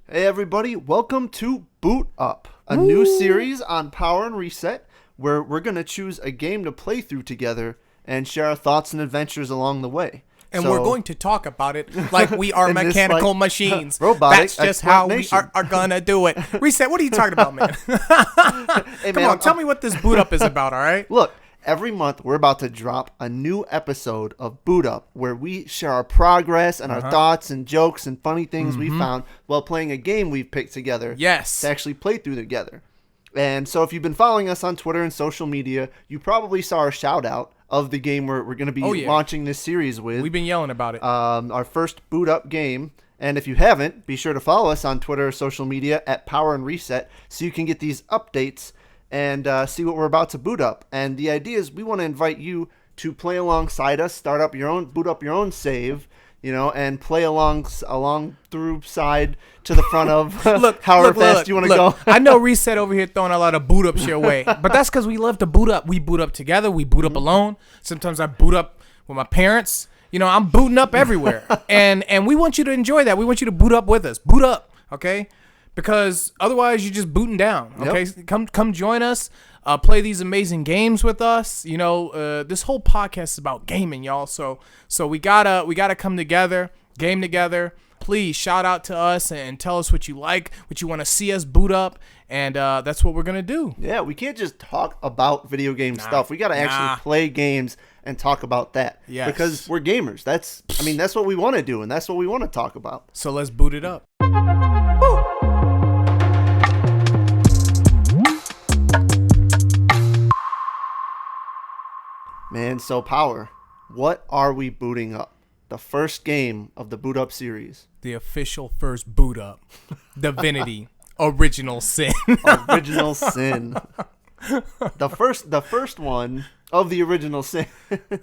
Hey everybody, welcome to Boot Up, a new series on Power and Reset where we're going to choose a game to play through together and share our thoughts and adventures along the way. And we're going to talk about it like we are mechanical machines. Robotic That's just how we are going to do it. Reset, what are you talking about, man? Hey, Come on, tell me what this Boot Up is about, all right? Look, every month we're about to drop a new episode of Boot Up where we share our progress and our thoughts and jokes and funny things we found while playing a game we've picked together to actually play through together. And so if you've been following us on Twitter and social media, you probably saw our shout out of the game we're going to be launching this series with. We've been yelling about it. Our first Boot Up game. And if you haven't, be sure to follow us on Twitter or social media at Power and Reset so you can get these updates and see what we're about to boot up. And the idea is we want to invite you to play alongside us, boot up your own save, and play along through side to the front of however fast you want to go. I know Reset over here throwing a lot of boot ups your way, but that's because we love to boot up. We boot up together. We boot up alone. Sometimes I boot up with my parents. I'm booting up everywhere, and we want you to enjoy that. We want you to boot up with us. Boot up, okay? Because otherwise you're just booting down. Okay, come join us. Play these amazing games with us. This whole podcast is about gaming, y'all. So we gotta come together, game together. Please shout out to us and tell us what you like, what you want to see us boot up, and that's what we're gonna do. Yeah, we can't just talk about video game stuff. We gotta actually play games and talk about that. Yes. Because we're gamers. That's what we want to do, and that's what we want to talk about. So let's boot it up. Man, so Power, what are we booting up? The first game of the Boot Up series. The official first boot up. Divinity. Original Sin. Original Sin. The first one of the Original Sin.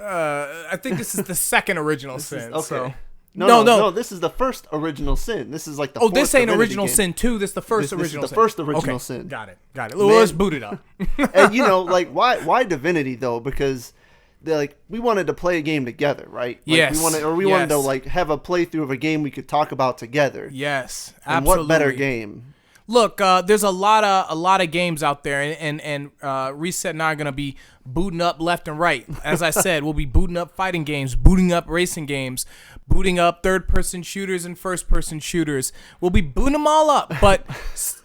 I think this is the second Original Sin. Okay. So. No, this is the first Original Sin. This is like the fourth this ain't Divinity Original game. Sin 2. This is the first Original Sin. This is the first Original Sin. Got it. Let's boot it up. And why Divinity though? Because we wanted to play a game together, right? Yes. We wanted to have a playthrough of a game we could talk about together. Yes, and absolutely. what better game? Look, there's a lot of games out there, and Reset and I are gonna be booting up left and right. As I said, we'll be booting up fighting games, booting up racing games, booting up third-person shooters and first-person shooters. We'll be booting them all up. But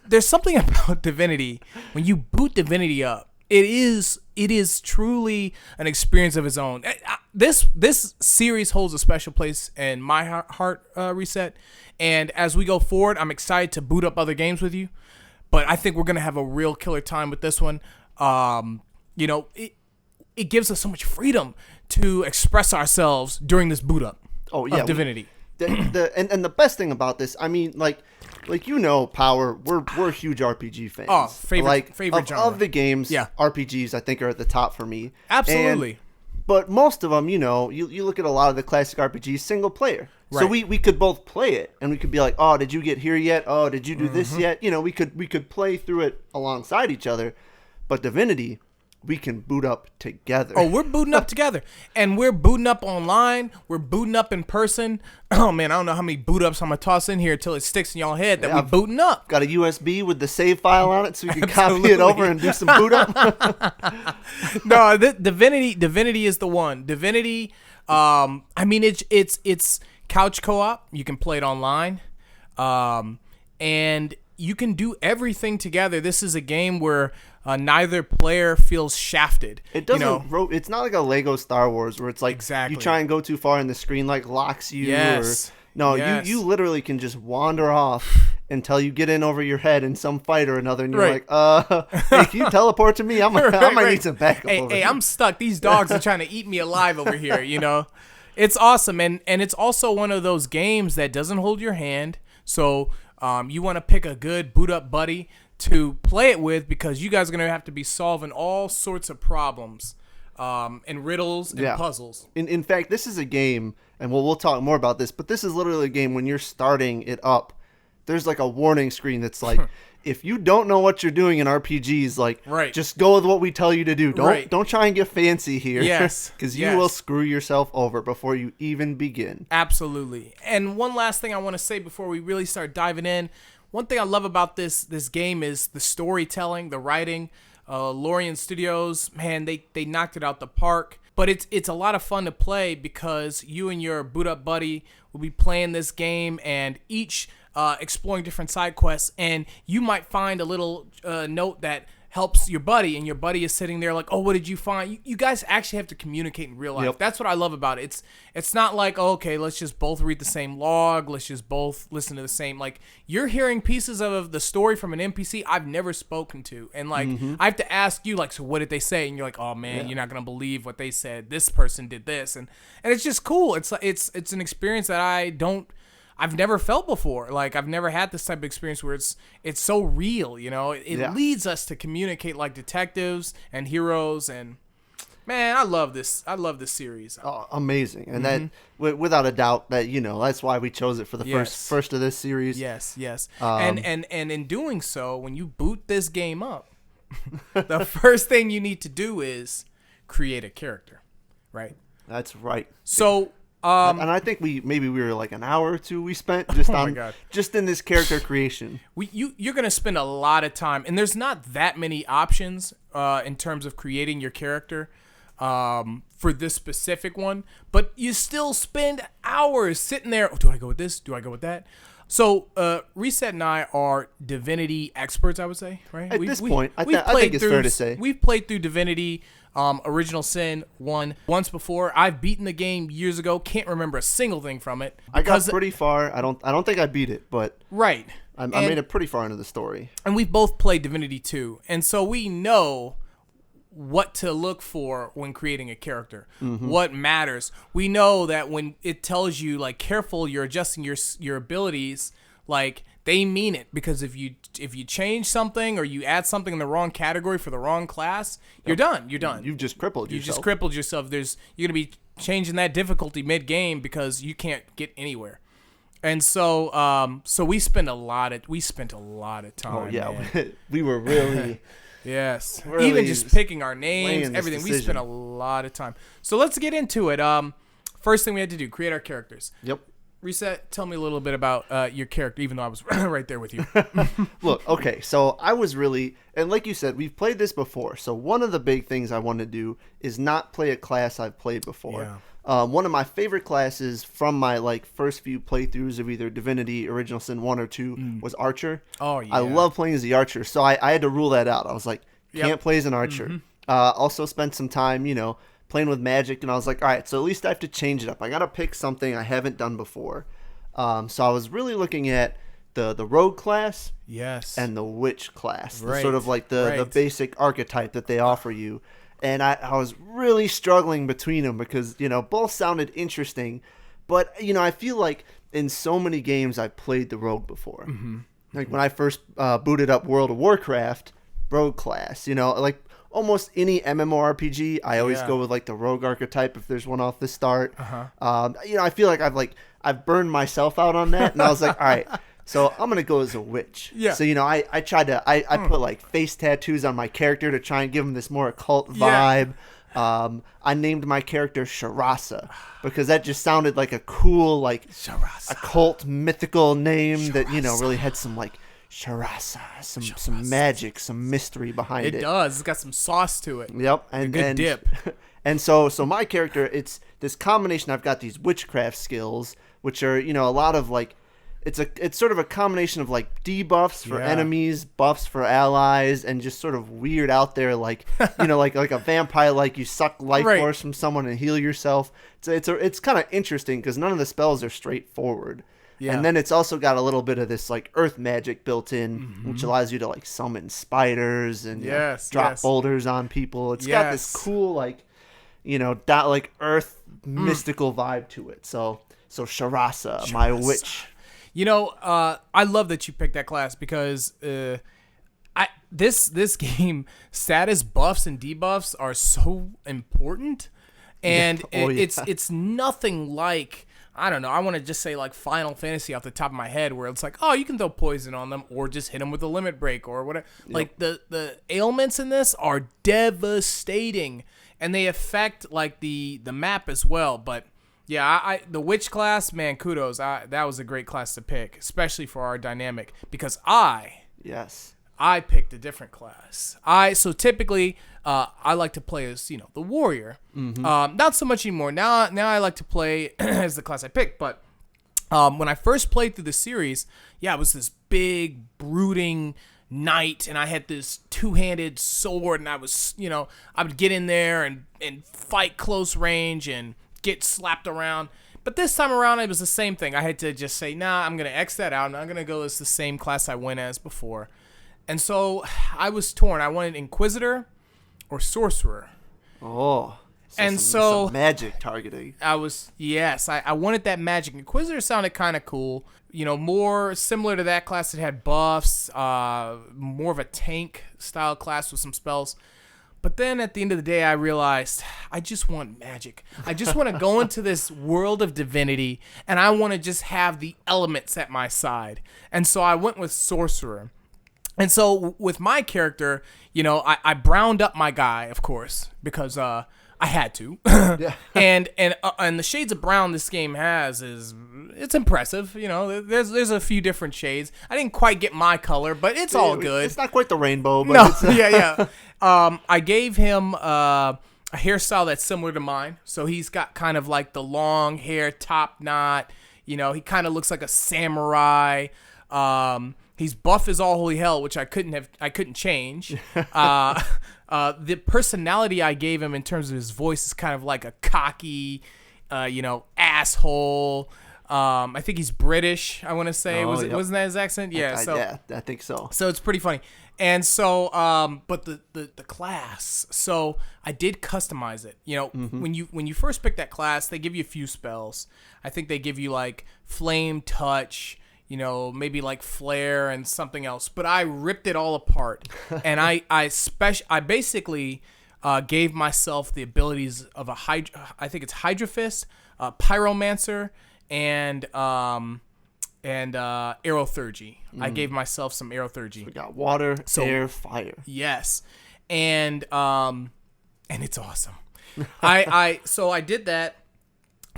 there's something about Divinity. When you boot Divinity up, it is truly an experience of its own. This series holds a special place in my heart, Reset. And as we go forward, I'm excited to boot up other games with you. But I think we're going to have a real killer time with this one. It gives us so much freedom to express ourselves during this boot up of Divinity. And the best thing about this, Power, we're huge RPG fans. Oh, favorite genre. Of the games, RPGs I think are at the top for me. Absolutely. But most of them, you look at a lot of the classic RPGs, single player. Right. So we could both play it, and we could be like, oh, did you get here yet? Oh, did you do this yet? We could play through it alongside each other. But Divinity, we can boot up together. Oh, we're booting up together. And we're booting up online. We're booting up in person. Oh, man, I don't know how many boot ups I'm going to toss in here until it sticks in y'all head that we're booting up. Got a USB with the save file on it so we can copy it over and do some boot up. No, Divinity is the one. Divinity, it's couch co-op. You can play it online. And you can do everything together. This is a game where neither player feels shafted. It doesn't. It's not like a Lego Star Wars where it's like you try and go too far and the screen locks you. Yes. You literally can just wander off until you get in over your head in some fight or another, and you're like, hey, can you teleport to me? I might need some backup. Hey, I'm stuck. These dogs are trying to eat me alive over here. It's awesome, and it's also one of those games that doesn't hold your hand. So you want to pick a good boot up buddy to play it with, because you guys are going to have to be solving all sorts of problems and riddles and puzzles. In fact, this is a game, and we'll talk more about this, but this is literally a game when you're starting it up, there's a warning screen that's like, if you don't know what you're doing in RPGs, just go with what we tell you to do. Don't try and get fancy here. Yes. Because you will screw yourself over before you even begin. Absolutely. And one last thing I want to say before we really start diving in, one thing I love about this game is the storytelling, the writing. Lorien Studios, man, they knocked it out the park. But it's a lot of fun to play because you and your boot up buddy will be playing this game and each exploring different side quests, and you might find a little note that helps your buddy, and your buddy is sitting there like, oh, what did you find? You guys actually have to communicate in real life. Yep. That's what I love about it. It's not like, oh, okay, let's just both read the same log, let's just both listen to the same, like, you're hearing pieces of the story from an NPC I've never spoken to, and like I have to ask you, like, so what did they say? And you're like, oh man, you're not gonna believe what they said, this person did this, and it's just cool. It's an experience that I've never felt before. Like, I've never had this type of experience where it's so real, you know? It leads us to communicate like detectives and heroes, and man, I love this. I love this series. Oh, amazing. And that, without a doubt, that, you know, that's why we chose it for the first of this series. Yes. And in doing so, when you boot this game up, the first thing you need to do is create a character, right? That's right. So... and I think we were like an hour or two we spent just just in this character creation. You're gonna spend a lot of time, and there's not that many options in terms of creating your character for this specific one, but you still spend hours sitting there. Oh, do I go with this? Do I go with that? So Reset and I are Divinity experts, I would say, right? At this point, I think it's fair to say we've played through Divinity. Original Sin 1 once before. I've beaten the game years ago. Can't remember a single thing from it. I got pretty far. I don't think I beat it, but right. I made it pretty far into the story. And we've both played Divinity 2, and so we know what to look for when creating a character. What matters. We know that when it tells you like careful, you're adjusting your abilities, like they mean it, because if you change something or you add something in the wrong category for the wrong class, you're done. You're done. You've just crippled yourself. You just crippled yourself. You're gonna be changing that difficulty mid game because you can't get anywhere. And so we spent a lot of time. Oh yeah, man. we were really yes. really even just picking our names, everything. decision. We spent a lot of time. So let's get into it. First thing we had to do, create our characters. Yep. Reset, tell me a little bit about your character, even though I was right there with you. Look, okay, so I was really, and like you said, we've played this before. So one of the big things I want to do is not play a class I've played before. Yeah. One of my favorite classes from my like first few playthroughs of either Divinity, Original Sin 1 or 2 was Archer. Oh, yeah. I love playing as the Archer, so I had to rule that out. I was like, can't play as an Archer. Also spent some time, you know, playing with magic, and I was like, all right, so at least I have to change it up. I got to pick something I haven't done before. So I was really looking at the rogue class and the witch class, sort of like the basic archetype that they offer you. And I was really struggling between them because, you know, both sounded interesting, but, you know, I feel like in so many games I played the rogue before. Like when I first booted up World of Warcraft, rogue class, you know, like almost any MMORPG, I always go with like the rogue archetype if there's one off the start. You know, I feel like I've burned myself out on that, and I was like, all right, so I'm gonna go as a witch. Yeah. So you know, I tried to I put like face tattoos on my character to try and give him this more occult vibe. I named my character Sharasa because that just sounded like a cool like occult mythical name that, you know, really had some like Sharasa, some magic, some mystery behind it. It does. It's got some sauce to it. Yep, and good dip. And so my character, it's this combination. I've got these witchcraft skills, which are, you know, a lot of like, it's sort of a combination of like debuffs for enemies, buffs for allies, and just sort of weird out there, like, you know, like a vampire, like you suck life force from someone and heal yourself. It's kind of interesting because none of the spells are straightforward. Yeah. And then it's also got a little bit of this like earth magic built in, which allows you to like summon spiders and you know, drop boulders on people. It's got this cool like, you know, like earth mystical vibe to it. So Sharasa, my witch. You know, I love that you picked that class because this game status buffs and debuffs are so important, and it's nothing like, I don't know, I want to just say like Final Fantasy off the top of my head, where it's like, oh, you can throw poison on them or just hit them with a limit break or whatever. Yep. Like the ailments in this are devastating, and they affect like the map as well. But Yeah, the witch class, man, kudos. That was a great class to pick, especially for our dynamic, because Yes. I picked a different class. So typically I like to play as the warrior. Not so much anymore. Now I like to play as the class I picked. But when I first played through the series, I was this big brooding knight, and I had this two-handed sword, and I was I would get in there and fight close range and get slapped around. But this time around, it was the same thing. I had to just say, nah, I'm going to X that out. I'm not going to go as the same class I went as before. And so I was torn. I wanted Inquisitor or Sorcerer. Oh. And some magic targeting. I wanted that magic. Inquisitor sounded kind of cool. More similar to that class that had buffs, more of a tank style class with some spells. But then at the end of the day, I realized I just want magic. I just want to go into this world of Divinity, and I want to just have the elements at my side. And so I went with Sorcerer. And so with my character, I browned up my guy, of course, because I had to. Yeah. and the shades of brown this game has it's impressive. There's a few different shades. I didn't quite get my color, but it's all good. It's not quite the rainbow, but no, it's yeah. I gave him a hairstyle that's similar to mine. So he's got kind of like the long hair, top knot. He kind of looks like a samurai. He's buff as all holy hell, which I couldn't change. The personality I gave him in terms of his voice is kind of like a cocky, asshole. I think he's British, I want to say. Wasn't that his accent? Yeah. I think so. So it's pretty funny. And so, but the class. So I did customize it. When you first pick that class, they give you a few spells. I think they give you like Flame Touch, maybe like Flare and something else. But I ripped it all apart, and I basically gave myself the abilities of I think it's Hydra Fist, Pyromancer, and Aerotheurgy. I gave myself some Aerotheurgy. We got water, air, fire. Yes, and it's awesome. So I did that.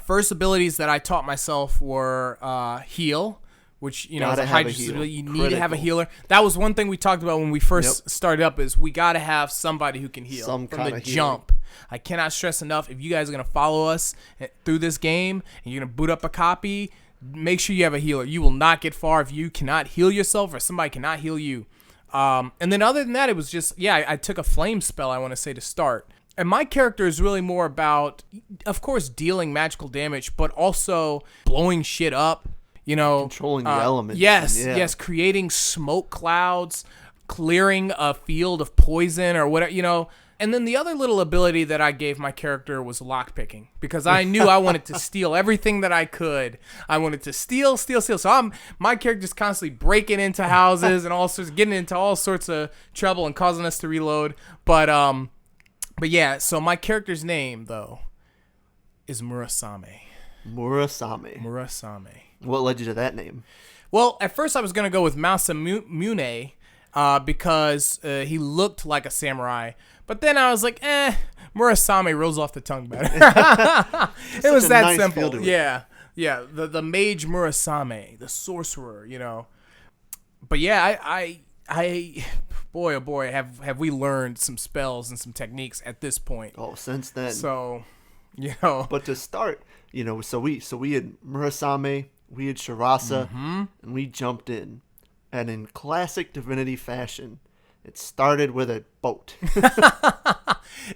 First abilities that I taught myself were heal, which as a Hydra, you need to have a healer. That was one thing we talked about when we first started up, is we got to have somebody who can heal from the jump. I cannot stress enough, if you guys are going to follow us through this game and you're going to boot up a copy, make sure you have a healer. You will not get far if you cannot heal yourself or somebody cannot heal you. And then other than that, it was just, I took a flame spell, I want to say, to start. And my character is really more about, of course, dealing magical damage, but also blowing shit up, controlling the elements. Yes, creating smoke clouds, clearing a field of poison or whatever, And then the other little ability that I gave my character was lockpicking, because I knew I wanted to steal everything that I could. I wanted to steal. So my character's constantly breaking into houses and getting into all sorts of trouble and causing us to reload. But yeah, so my character's name, though, is Murasame. Murasame. What led you to that name? Well, at first I was going to go with Masamune, because he looked like a samurai. But then I was like, Murasame rolls off the tongue better. It was that simple. Yeah. The mage Murasame, the sorcerer, But yeah, I boy, oh boy, have we learned some spells and some techniques at this point. Oh, since then. So, But to start, so we had Murasame, we had Shirasa, and we jumped in. And in classic Divinity fashion, it started with a boat.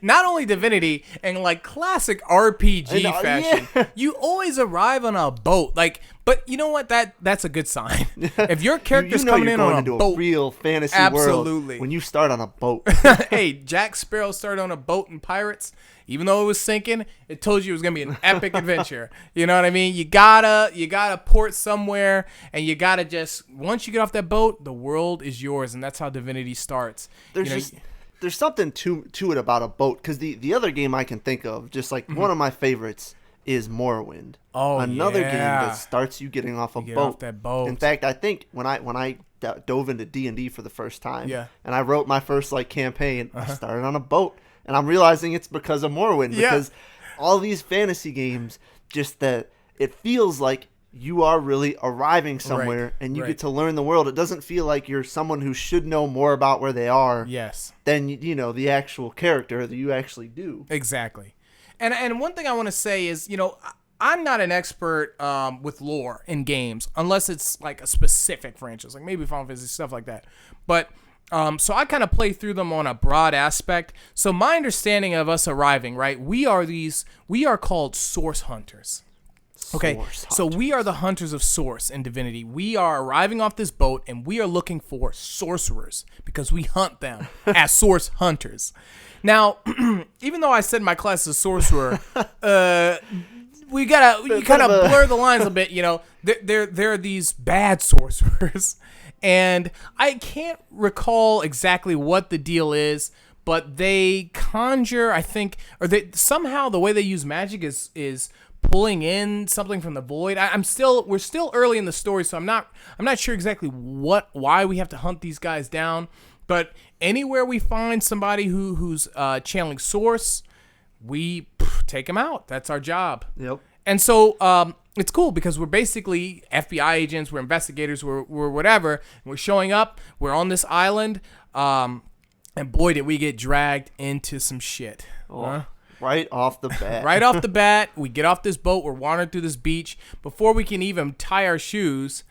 Not only Divinity, and like classic RPG fashion, you always arrive on a boat. But you know what? That's a good sign. If your character's coming in on a boat, a real fantasy absolutely. World when you start on a boat. Hey, Jack Sparrow started on a boat in Pirates. Even though it was sinking, it told you it was gonna be an epic adventure. You know what I mean? You gotta port somewhere, and you gotta just, once you get off that boat, the world is yours, and that's how Divinity starts. There's something to it about a boat, because the other game I can think of, just like one of my favorites, is Morrowind. Oh, another game that starts you getting off a boat. Off that boat. In fact, I think when I dove into D&D for the first time, and I wrote my first campaign, I started on a boat, and I'm realizing it's because of Morrowind, because all these fantasy games just that it feels like you are really arriving somewhere and you get to learn the world. It doesn't feel like you're someone who should know more about where they are than, the actual character that you actually do. Exactly. And one thing I want to say is, I'm not an expert with lore in games unless it's like a specific franchise, like maybe Final Fantasy, stuff like that. But so I kind of play through them on a broad aspect. So my understanding of us arriving, right? We are called source hunters. Okay, so we are the hunters of source in Divinity. We are arriving off this boat and we are looking for sorcerers because we hunt them as source hunters. Now, even though I said my class is sorcerer, you kind of blur the lines a bit. There are these bad sorcerers, and I can't recall exactly what the deal is, but they conjure, I think, or they somehow the way they use magic is pulling in something from the void. We're still early in the story, so I'm not sure exactly why we have to hunt these guys down. But anywhere we find somebody who's channeling source, we take them out. That's our job. Yep. And so it's cool because we're basically FBI agents, we're investigators, we're whatever. We're showing up. We're on this island, and boy, did we get dragged into some shit. Right off the bat. Right off the bat, we get off this boat. We're wandering through this beach. Before we can even tie our shoes,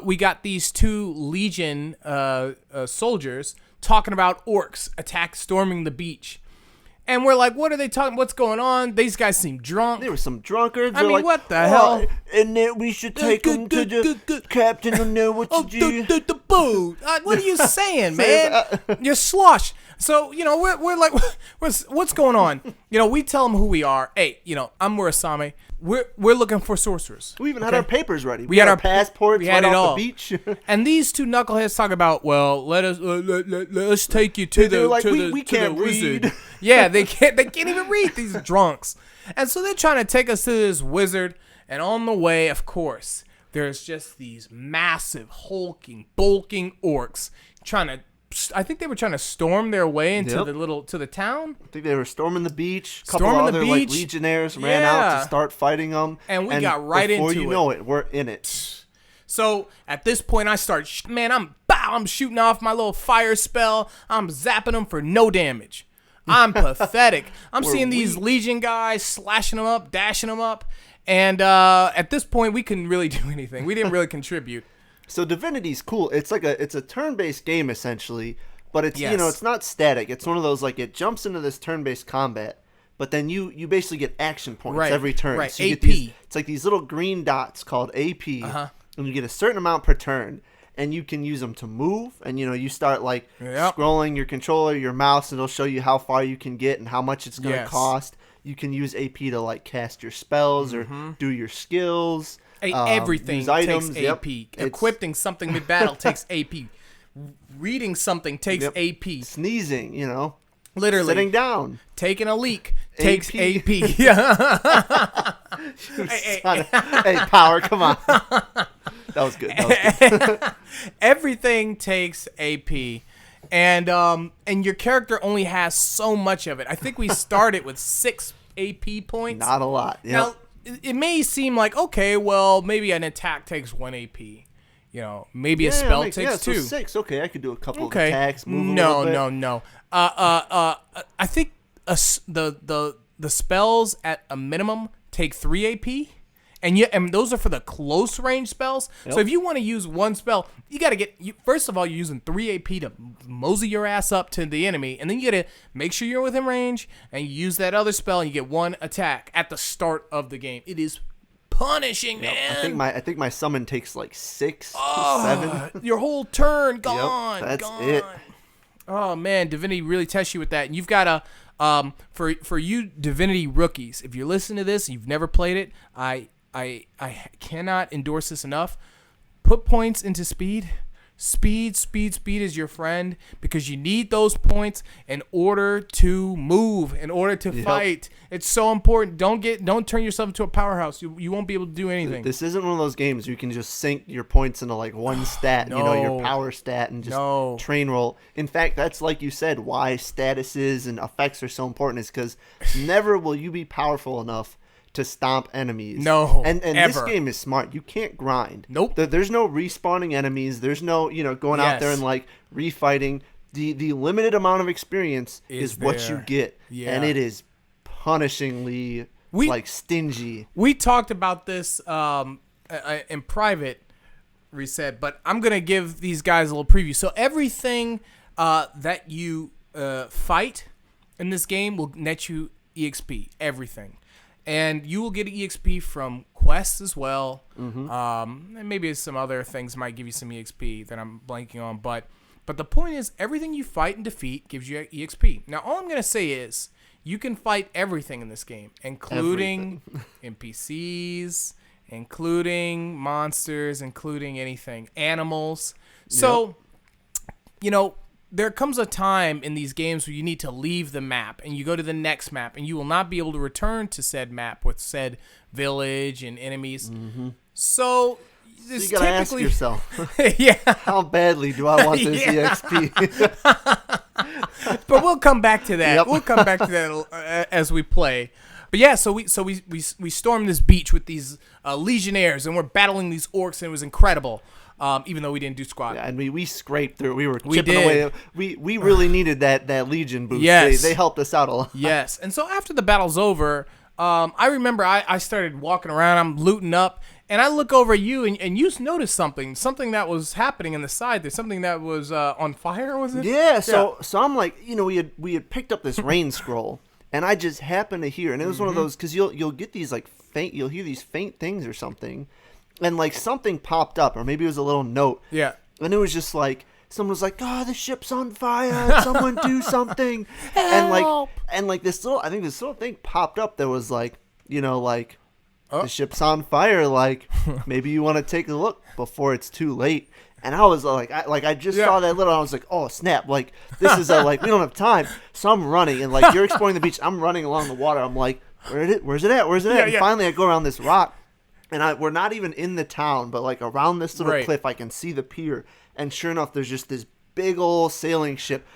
we got these two Legion soldiers talking about orcs storming the beach. And we're like, what are they talking? What's going on? These guys seem drunk. There were some drunkards. I mean, what the hell? And then we should take them to the captain to know what to do. The boat. What are you saying, man? You're slosh. So, we're like, what's going on? We tell them who we are. Hey, I'm Murasame. We're looking for sorcerers. We even had our papers ready. We had our passports. We had right it off all. The beach. And these two knuckleheads talk about, well, let's take you to we can't wizard. read. Yeah, they can't even read, these drunks. And so they're trying to take us to this wizard. And on the way, of course, there's just these massive, hulking, bulking orcs I think they were trying to storm their way into the town. I think they were storming the beach. A couple of other legionnaires ran out to start fighting them. And we got right into it. Before you know it, we're in it. So at this point, I start, I'm shooting off my little fire spell. I'm zapping them for no damage. I'm pathetic. I'm seeing these Legion guys slashing them up, dashing them up. And at this point, we couldn't really do anything. We didn't really contribute. So Divinity's cool. It's a turn-based game essentially, but it's it's not static. It's one of those it jumps into this turn-based combat, but then you basically get action points every turn. Right. So you AP. It's like these little green dots called AP, and you get a certain amount per turn, and you can use them to move. And you start scrolling your controller, your mouse, and it'll show you how far you can get and how much it's going to cost. You can use AP to cast your spells or do your skills. Everything items, takes AP. Equipping something mid-battle takes AP. Reading something takes AP. Sneezing, literally. Sitting down. Taking a leak takes AP. Hey, Power, come on. That was good. Everything takes AP. And your character only has so much of it. I think we started with 6 AP points. Not a lot. Yep. Now, it may seem like, okay, well, maybe an attack takes 1 AP. Maybe a spell takes 2. So 6. Okay, I could do a couple of attacks. Move No. I think the spells at a minimum take 3 AP. And those are for the close range spells. Yep. So if you want to use one spell, you got to first of all, you're using 3 AP to mosey your ass up to the enemy. And then you got to make sure you're within range and you use that other spell and you get 1 attack at the start of the game. It is punishing, man. I think my summon takes 6 to 7. Your whole turn gone. Yep, that's gone. it. Oh man, Divinity really tests you with that. And you've got to for you Divinity rookies, if you're listening to this and you've never played it, I cannot endorse this enough. Put points into speed. Speed is your friend because you need those points in order to move, in order to fight. It's so important. Don't turn yourself into a powerhouse. You won't be able to do anything. This isn't one of those games where you can just sink your points into one stat, your power stat, and just train roll. In fact, that's like you said, why statuses and effects are so important is because never will you be powerful enough to stomp enemies. No, and ever. this game is smart. You can't grind. Nope. There's no respawning enemies. There's no going out there and like refighting. The limited amount of experience is what you get, and it is punishingly like stingy. We talked about this in private, Reset, but I'm gonna give these guys a little preview. So everything that you fight in this game will net you EXP. Everything. And you will get EXP from quests as well. And maybe some other things might give you some EXP that I'm blanking on. But the point is, everything you fight and defeat gives you EXP. Now, all I'm going to say is, you can fight everything in this game, including NPCs, including monsters, including anything, animals. So, there comes a time in these games where you need to leave the map and you go to the next map, and you will not be able to return to said map with said village and enemies. So you gotta ask yourself, how badly do I want this EXP? But we'll come back to that. We'll come back to that as we play. But yeah, so we stormed this beach with these legionnaires, and we're battling these orcs, and it was incredible. Even though we didn't do squat. Yeah, and we scraped through. We were chipping away. We really needed that Legion boost. Yes. They helped us out a lot. Yes. And so after the battle's over, I remember I started walking around. I'm looting up, and I look over at you, and you noticed something that was happening on the side. There's something that was on fire, was it? Yeah. So I'm like, we had picked up this rain scroll, and I just happened to hear, and it was one of those, because you'll get these like faint, you'll hear these faint things or something. And, like, something popped up, or maybe it was a little note. Yeah. And it was just, like, someone was like, oh, the ship's on fire. Someone do something. Help! And this little thing popped up that was, like, the ship's on fire. Like, maybe you want to take a look before it's too late. And I was like, I just saw that little, and I was like, oh, snap. Like, this is, we don't have time. So I'm running, and, like, you're exploring the beach. I'm running along the water. I'm like, where's it at? And finally I go around this rock. And we're not even in the town, but like around this little cliff, I can see the pier. And sure enough, there's just this big old sailing ship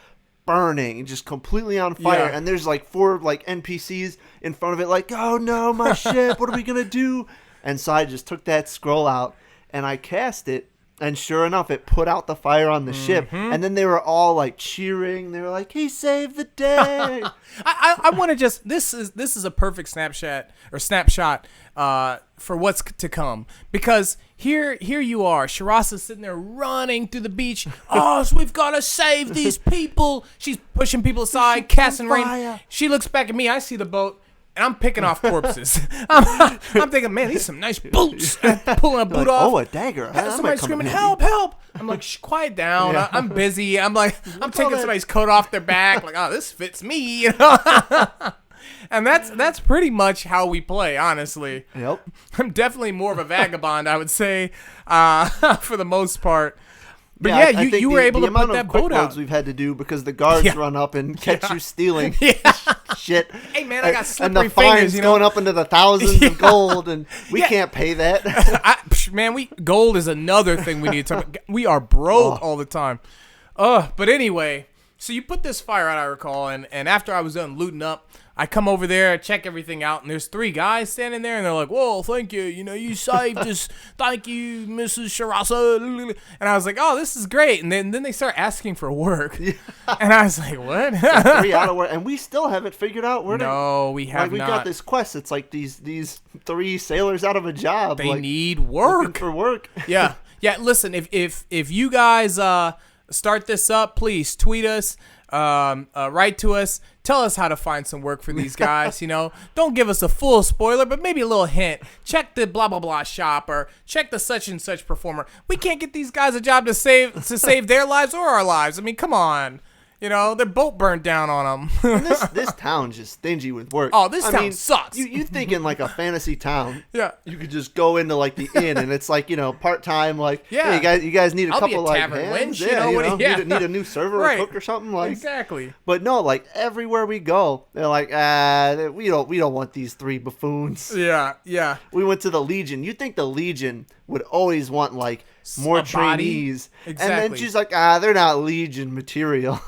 burning, just completely on fire. Yeah. And there's like 4 like NPCs in front of it, like, oh no, my ship, what are we gonna do? And so I just took that scroll out and I cast it. And sure enough, it put out the fire on the ship. And then they were all like cheering. They were like, he saved the day. I want to just, this is a perfect snapshot for what's to come. Because here you are. Shirasa's sitting there running through the beach. Oh, so we've got to save these people. She's pushing people aside, casting rain. She looks back at me. I see the boat. And I'm picking off corpses. I'm thinking, man, these are some nice boots. Pulling a boot off. Oh, a dagger. Somebody screaming, help, help. I'm like, shh, quiet down. Yeah. I'm busy. I'm like, I'm taking somebody's coat off their back. Like, oh, this fits me. And that's pretty much how we play, honestly. Yep. I'm definitely more of a vagabond, I would say, for the most part. But yeah, you were able to put that boat out. We've had to do because the guards run up and catch you stealing shit. Hey man, I got slippery fingers. And the fingers, fines going up into the thousands of gold, and we can't pay that. Man, gold is another thing we need to talk about. We are broke all the time. But anyway, so you put this fire out, I recall, and after I was done looting up, I come over there, check everything out, and there's 3 guys standing there, and they're like, whoa, thank you. You saved us. Thank you, Mrs. Shirasa. And I was like, oh, this is great. And then they start asking for work. Yeah. And I was like, what? 3 out of work. And we still haven't figured out where No, we have not. We got this quest. It's like these 3 sailors out of a job. They need work. Looking for work. Yeah. Yeah, listen, if you guys start this up, please tweet us. Write to us, tell us how to find some work for these guys. Don't give us a full spoiler, but maybe a little hint. Check the blah blah blah shop, or check the such and such performer. We can't get these guys a job to save their lives or our lives. I mean, come on. Their boat burned down on them. this town's just stingy with work. Oh, this town sucks. You think in like a fantasy town, yeah, you could just go into like the inn and it's like part time. Like, hey, you guys need a couple like hands. Need a new server or cook or something like. Exactly. But no, like everywhere we go, they're like, we don't want these 3 buffoons. Yeah, yeah. We went to the Legion. You think the Legion would always want like more trainees. Exactly. And then she's like, they're not Legion material.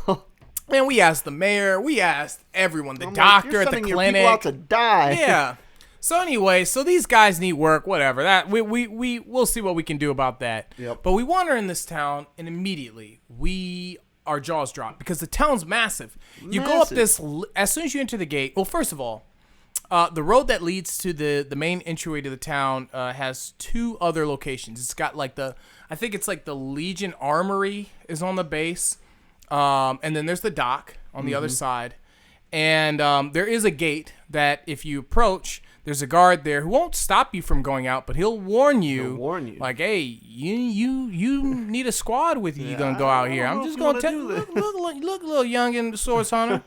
Man, we asked the mayor, we asked everyone, the doctor like, at the clinic. Your people out to die. Yeah. So anyway, so these guys need work, whatever. That we'll see what we can do about that. Yep. But we wander in this town, and immediately our jaws drop because the town's massive. You go up this as soon as you enter the gate. Well, first of all, the road that leads to the main entryway to the town has two other locations. It's got like I think it's like the Legion Armory is on the base, and then there's the dock on the other side, and there is a gate that if you approach, there's a guard there who won't stop you from going out, but he'll warn you. Like, hey, you need a squad with you. You're gonna go out here. I'm just gonna tell you, look, little youngin' Source Hunter.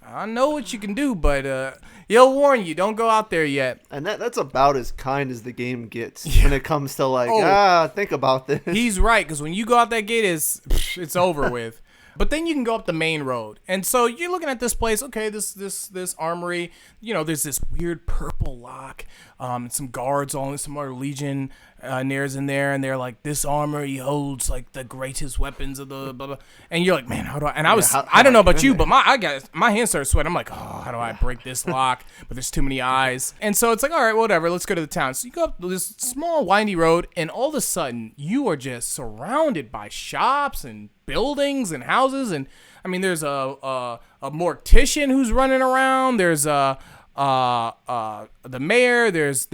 I know what you can do, but he'll warn you. Don't go out there yet. And that's about as kind as the game gets when it comes to like, think about this. He's right, because when you go out that gate, it's over with. But then you can go up the main road. And so you're looking at this place, okay, this armory, there's this weird purple lock, and some guards, some other Legion Nairs in there, and they're like, this armory holds like the greatest weapons of the blah blah. And you're like, man, how do I? And I don't know about you, but my hands started sweating. I'm like, oh, how do I break this lock? But there's too many eyes. And so it's like, all right, whatever, let's go to the town. So you go up this small windy road, and all of a sudden you are just surrounded by shops and buildings and houses, and I mean, there's a mortician who's running around. There's the mayor. There's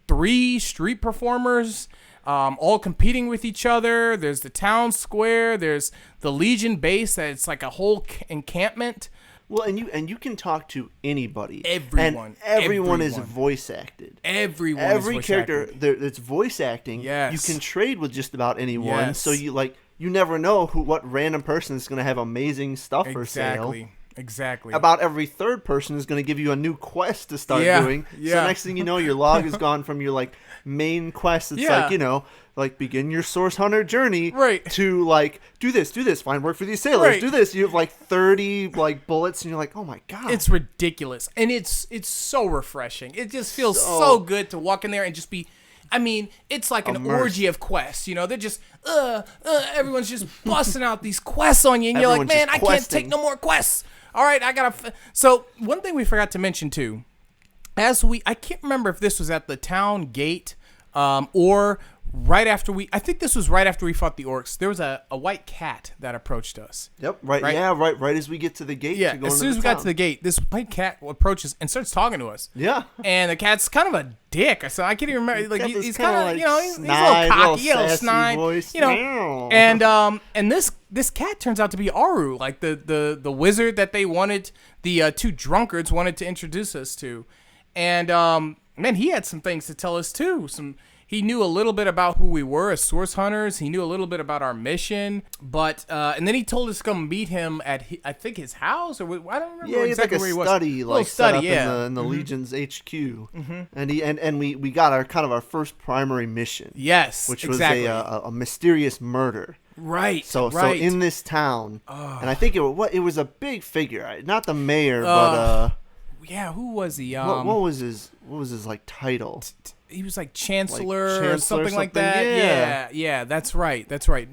3 street performers, all competing with each other. There's the town square. There's the Legion base. It's like a whole encampment. Well, and you can talk to anybody. Everyone is voice acted. Every character that's voice acting. Yes. You can trade with just about anyone. Yes. So you never know what random person is going to have amazing stuff for sale. Exactly. About every third person is going to give you a new quest to start doing. Yeah. So next thing you know, your log has gone from your main quest. It's like begin your Source Hunter journey. Right. To do this, find work for these sailors. Right. Do this. You have 30 bullets, and you're like, oh my god. It's ridiculous, and it's so refreshing. It just feels so good to walk in there and just be. I mean, it's like an orgy of quests. They're just, everyone's just busting out these quests on you, and you're like, man, I can't take no more quests. All right, I gotta. So one thing we forgot to mention too, I can't remember if this was at the town gate, or right after I think this was right after we fought the orcs. There was a white cat that approached us. Yep. Right. Yeah. Right as we get to the gate. Yeah. As soon as we got to the gate, this white cat approaches and starts talking to us. Yeah. And the cat's kind of a dick. So I can't even remember. Like he's kind of he's a little snide, cocky, a little snide. Voice. And this cat turns out to be Aru, like the wizard that they wanted, the 2 drunkards wanted to introduce us to, and man, he had some things to tell us too. He knew a little bit about who we were as Source Hunters. He knew a little bit about our mission, but and then he told us to come meet him at I think his house, or I don't remember exactly where he was. Study, in the Legion's HQ, and we got our first primary mission. Yes, which was a mysterious murder. Right. So in this town, and I think it was a big figure, not the mayor, but yeah, who was he? What was his title? He was like Chancellor or something like that. Yeah, that's right.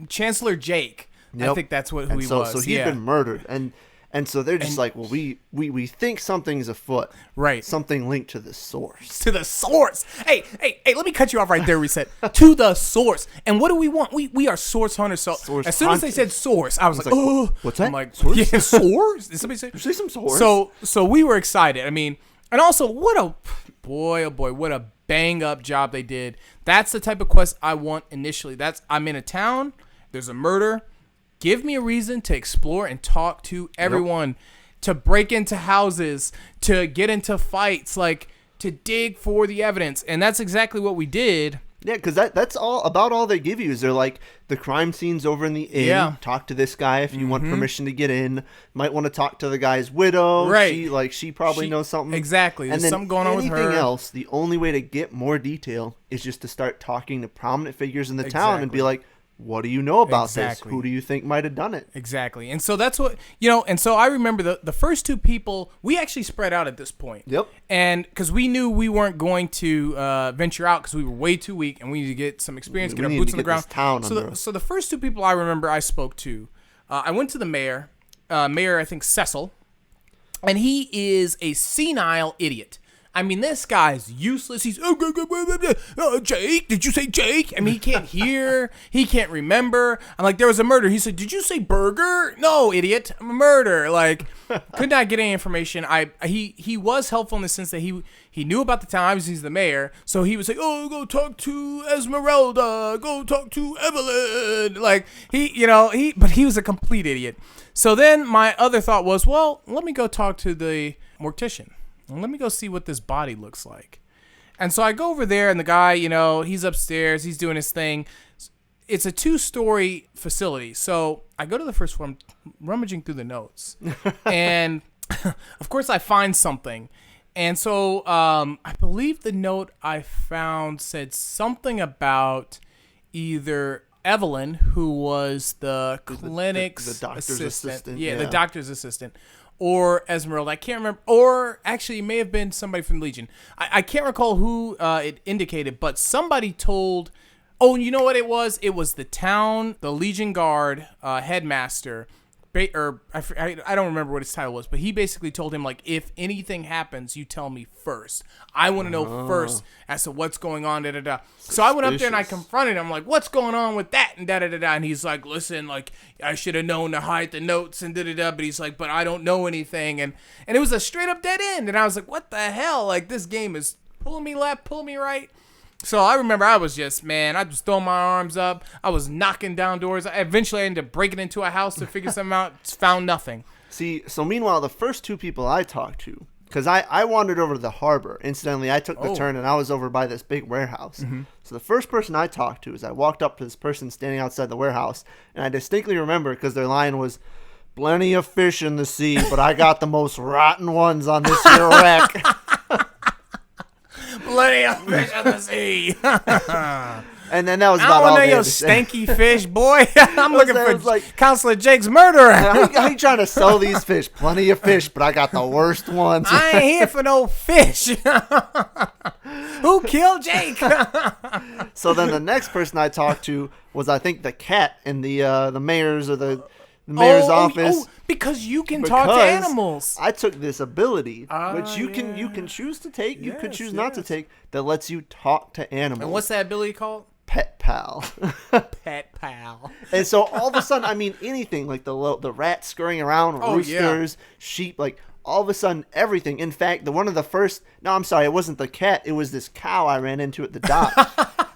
Chancellor Jake. Yep. I think that's who he was. So he'd been murdered, and so they're just well, we think something's afoot. Right. Something linked to the source. To the source. Hey, let me cut you off right there, Reset. To the source. And what do we want? We are Source Hunters. So as soon as they said source, I was like, oh. What's that? I'm like, source? Yeah, source? Did somebody say? Did you say some source? So we were excited. I mean, and also, what a bang up job they did. That's the type of quest I want initially. I'm in a town, there's a murder. Give me a reason to explore and talk to everyone, to break into houses, to get into fights, to dig for the evidence. And that's exactly what we did. Yeah, because that's all they give you is they're like the crime scene's over in the inn. Yeah. Talk to this guy if you want permission to get in. Might want to talk to the guy's widow. Right. She probably knows something. Exactly. There's something going on with her. Anything else, the only way to get more detail is just to start talking to prominent figures in the town and be like, what do you know about this? Who do you think might have done it? Exactly. And so that's what, and so I remember the first 2 people, we actually spread out at this point. Yep. And because we knew we weren't going to venture out because we were way too weak and we need to get some experience, get our boots on the ground. So the first 2 people I remember I spoke to, I went to the mayor, I think Cecil, and he is a senile idiot. I mean, this guy's useless. He's, Jake, did you say Jake? I mean, he can't hear. He can't remember. I'm like, there was a murder. He said, did you say burger? No, idiot. Murder. Like, could not get any information. He was helpful in the sense that he knew about the town. Obviously, he's the mayor. So he was like, oh, go talk to Esmeralda. Go talk to Evelyn. Like, but he was a complete idiot. So then my other thought was, well, let me go talk to the mortician. Let me go see what this body looks like. And so I go over there, and the guy, he's upstairs. He's doing his thing. It's a 2-story facility. So I go to the first floor. I'm rummaging through the notes. And, of course, I find something. And so I believe the note I found said something about either Evelyn, who was the clinic's the doctor's assistant. Yeah, the doctor's assistant. Or Esmeralda. I can't remember. Or actually, it may have been somebody from Legion. I can't recall who it indicated, but somebody told... Oh, you know what it was? It was the town, the Legion Guard headmaster... I don't remember what his title was, but he basically told him, like, if anything happens, you tell me first. I want to know first as to what's going on, da-da-da. So I went up there and I confronted him, like, what's going on with that, and da-da-da-da. And he's like, listen, like, I should have known to hide the notes, and da-da-da. But he's like, but I don't know anything. And it was a straight-up dead end. And I was like, what the hell? Like, this game is pulling me left, pulling me right. So I remember I was just throwing my arms up. I was knocking down doors. Eventually I ended up breaking into a house to figure something out. Found nothing. See, so meanwhile, the first 2 people I talked to, because I wandered over to the harbor. Incidentally, I took the turn and I was over by this big warehouse. Mm-hmm. So the first person I talked to is I walked up to this person standing outside the warehouse, and I distinctly remember because their line was, plenty of fish in the sea, but I got the most rotten ones on this here wreck. Plenty of fish in the sea. And then that was about all. I want to know your stanky fish, boy. I'm looking for Counselor Jake's murderer. How you trying to sell these fish? Plenty of fish, but I got the worst ones. I ain't here for no fish. Who killed Jake? So then the next person I talked to was, I think, the cat in the mayor's mayor's office. Because you can talk to animals. I took this ability, which you can choose to take, you can choose not to take, that lets you talk to animals. And what's that ability called? Pet Pal. Pet Pal. And so all of a sudden, I mean, anything, like the rats scurrying around, roosters, sheep, like all of a sudden, everything. In fact, it wasn't the cat, it was this cow I ran into at the dock.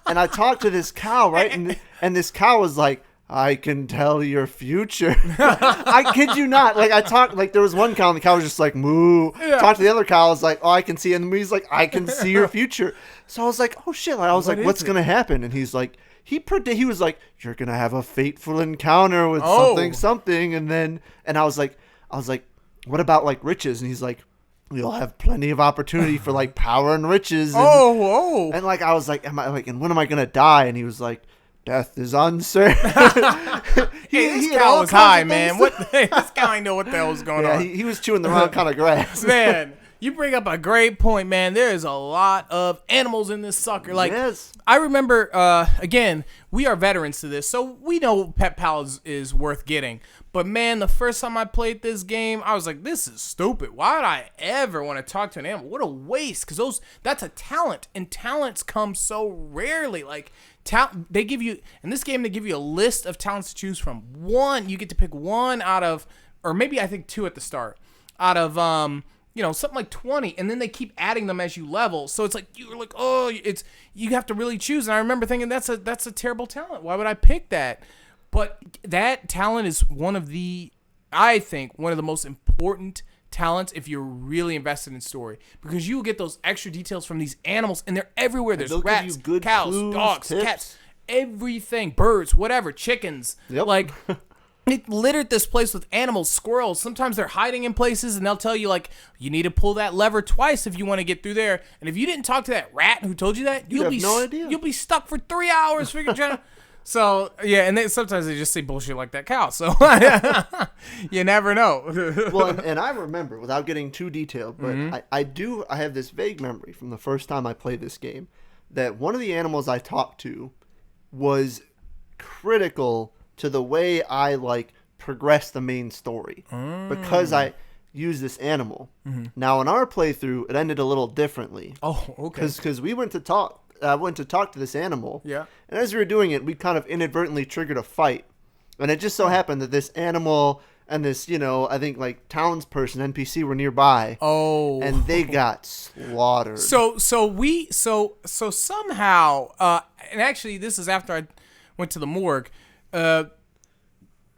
And I talked to this cow, right? And this cow was like, I can tell your future. I kid you not. Like, I talked, like, there was one cow, and the cow was just like, moo. Yeah. Talked to the other cow, I was like, oh, I can see it. And he's like, I can see your future. So I was like, oh, shit. I was like, what's going to happen? And he's like, he was like, you're going to have a fateful encounter with something. And I was like, what about, like, riches? And he's like, you'll have plenty of opportunity for, like, power and riches. And, And, like, I was like, and when am I going to die? And he was like, death is uncertain. This cow was high, man. This cow ain't know what the hell was going on. He was chewing the wrong kind of grass. Man, you bring up a great point, man. There is a lot of animals in this sucker. Like, yes. I remember, again, we are veterans to this, so we know Pet Pal is worth getting. But, man, the first time I played this game, I was like, this is stupid. Why would I ever want to talk to an animal? What a waste, because that's a talent, and talents come so rarely. Like, they give you, in this game, they give you a list of talents to choose from. One, you get to pick one out of, or maybe I think 2 at the start, out of, something like 20, and then they keep adding them as you level. So it's like, you're like, you have to really choose. And I remember thinking, that's a terrible talent. Why would I pick that? But that talent is one of the most important talents if you're really invested in story, because you will get those extra details from these animals, and they're everywhere. There's rats, cows, clues, dogs, tips, cats, everything, birds, whatever, chickens. Yep. Like, it littered this place with animals, squirrels. Sometimes they're hiding in places, and they'll tell you, like, you need to pull that lever twice if you want to get through there. And if you didn't talk to that rat who told you that, you'll be stuck for 3 hours trying to. So, yeah, and sometimes they just say bullshit like that cow. So, you never know. Well, and I remember, without getting too detailed, but I have this vague memory from the first time I played this game, that one of the animals I talked to was critical to the way I, like, progressed the main story. Because use this animal. Now, in our playthrough, it ended a little differently. Oh, okay. Because we went to talk. Went to talk to this animal. Yeah. And as we were doing it, we kind of inadvertently triggered a fight. And it just so happened that this animal and this, I think like townsperson, NPC, were nearby. Oh. And they got slaughtered. So somehow, and actually this is after I went to the morgue.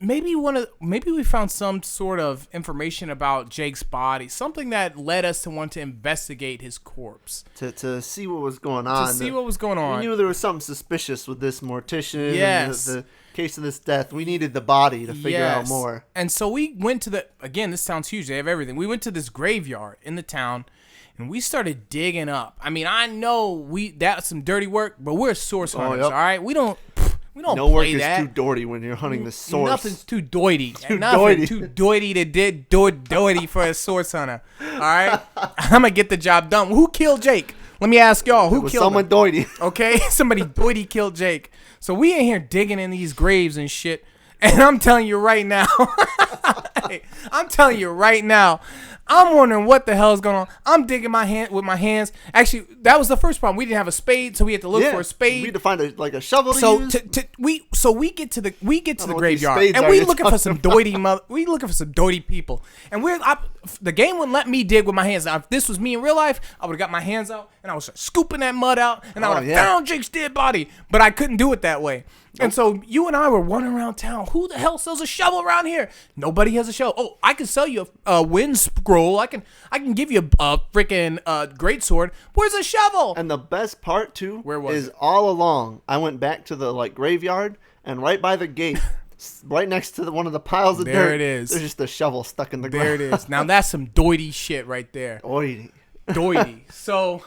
Maybe we found some sort of information about Jake's body, something that led us to want to investigate his corpse. To see what was going on. We knew there was something suspicious with this mortician. Yes. And the case of this death. We needed the body to figure out more. And so we went to this town's huge. They have everything. We went to this graveyard in the town, and we started digging up. I mean, I know that's some dirty work, but we're source hunters, all right? We don't no work play is that. too doity when you're hunting the source. Nothing's too doity. Too doity. Too doity to doity for a source hunter. All right? I'm going to get the job done. Who killed Jake? Let me ask y'all. Who killed someone him? doity. Okay? Somebody doity killed Jake. So we in here digging in these graves and shit. And I'm telling you right now. I'm wondering what the hell is going on. I'm digging with my hands. Actually, that was the first problem. We didn't have a spade, so we had to look for a spade. We had to find a shovel to use. We get to the graveyard and we looking for some doity people. And the game wouldn't let me dig with my hands. Now, if this was me in real life, I would have got my hands out and I was scooping that mud out and I would have found Jake's dead body. But I couldn't do it that way. And so you and I were wandering around town. Who the hell sells a shovel around here? Nobody has a shovel. Oh, I can sell you a wind scroll. I can give you a freaking great sword. Where's a shovel? And the best part too is it? all along I went back to the graveyard, and right by the gate, right next to one of the piles of dirt, there it is. There's just a shovel stuck in the ground. There it is. Now that's some doity shit right there. Doity. So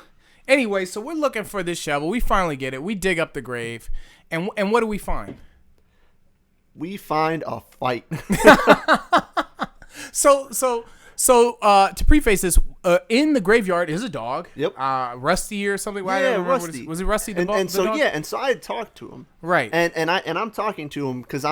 anyway, so we're looking for this shovel. We finally get it. We dig up the grave. And what do we find? We find a fight. So to preface this, in the graveyard is a dog. Yep. Rusty or something. Yeah, Rusty. Was it Rusty the dog? So and so I had talked to him. Right. And I'm talking to him because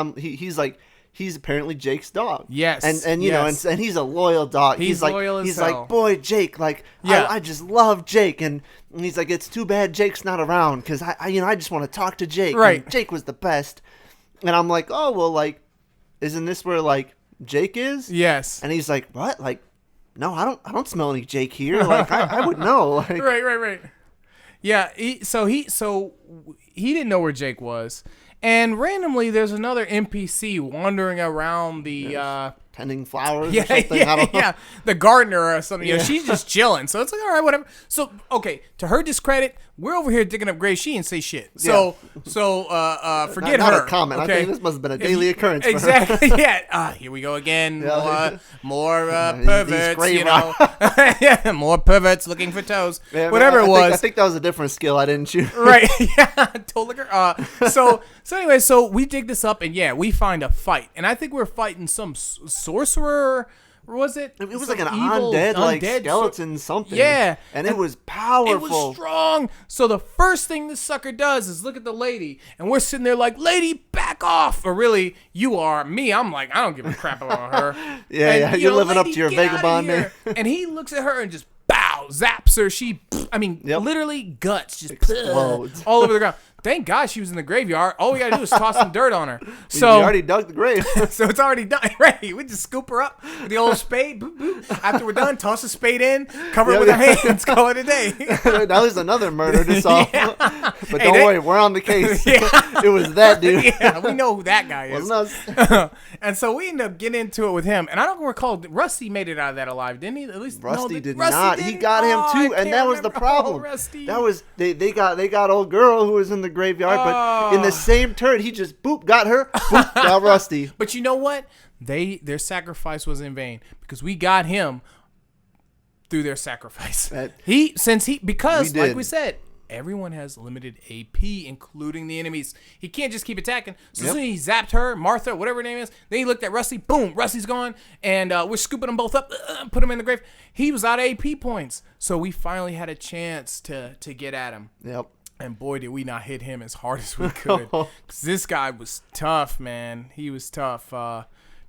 he's apparently Jake's dog. Yes. And he's a loyal dog. He's loyal as hell. Like, boy, Jake, I just love Jake. And he's like, it's too bad Jake's not around because I just want to talk to Jake. Right. And Jake was the best. And I'm like, oh, well, isn't this where Jake is? Yes. And he's like, what? No, I don't smell any Jake here. I would know. Right. Yeah. So he didn't know where Jake was. And randomly, there's another NPC wandering around the tending flowers or something. I don't know. Yeah, the gardener or something. She's just chilling. So it's like, all right, whatever. So okay, to her discredit, we're over here digging up graves. She didn't say shit. So forget not her. A comment. Okay? I think this must have been a daily occurrence. Exactly. For her. Yeah. Here we go again. Yeah. More perverts. Yeah, more perverts looking for toes. Yeah, whatever it was. I think that was a different skill I didn't choose. Right. Yeah. Totally. So anyway, so we dig this up and we find a fight, and I think we're fighting some sorcerer. Or was it? It was like an undead skeleton something. Yeah. And it was powerful. It was strong. So the first thing this sucker does is look at the lady. And we're sitting there like, lady, back off. Or really, you are. Me, I'm like, I don't give a crap about her. Yeah. You're living up to your vagabond name. And he looks at her and just zaps her. She, literally guts just explodes all over the ground. Thank God she was in the graveyard. All we gotta do is toss some dirt on her. So we already dug the grave. So it's already done. Right. We just scoop her up with the old spade. Boop, boop. After we're done, toss the spade in, cover it with our hands, call it a day. Now there's another murder to solve. Yeah. But don't worry, we're on the case. Yeah. It was that dude. Yeah, we know who that guy is. Wasn't us. And so we ended up getting into it with him. And I don't recall, Rusty made it out of that alive, didn't he? At least Rusty did not. He got him too, and that was the problem. Rusty. That was they got old girl who was in the graveyard, but in the same turn, he just got her, got Rusty. But you know what? Their sacrifice was in vain because we got him through their sacrifice. Because like we said, everyone has limited AP, including the enemies. He can't just keep attacking. So as soon as he zapped her, Martha, whatever her name is, then he looked at Rusty, boom, Rusty's gone, and we're scooping them both up, put them in the grave. He was out of AP points. So we finally had a chance to get at him. Yep. And boy, did we not hit him as hard as we could. Because this guy was tough, man. He was tough.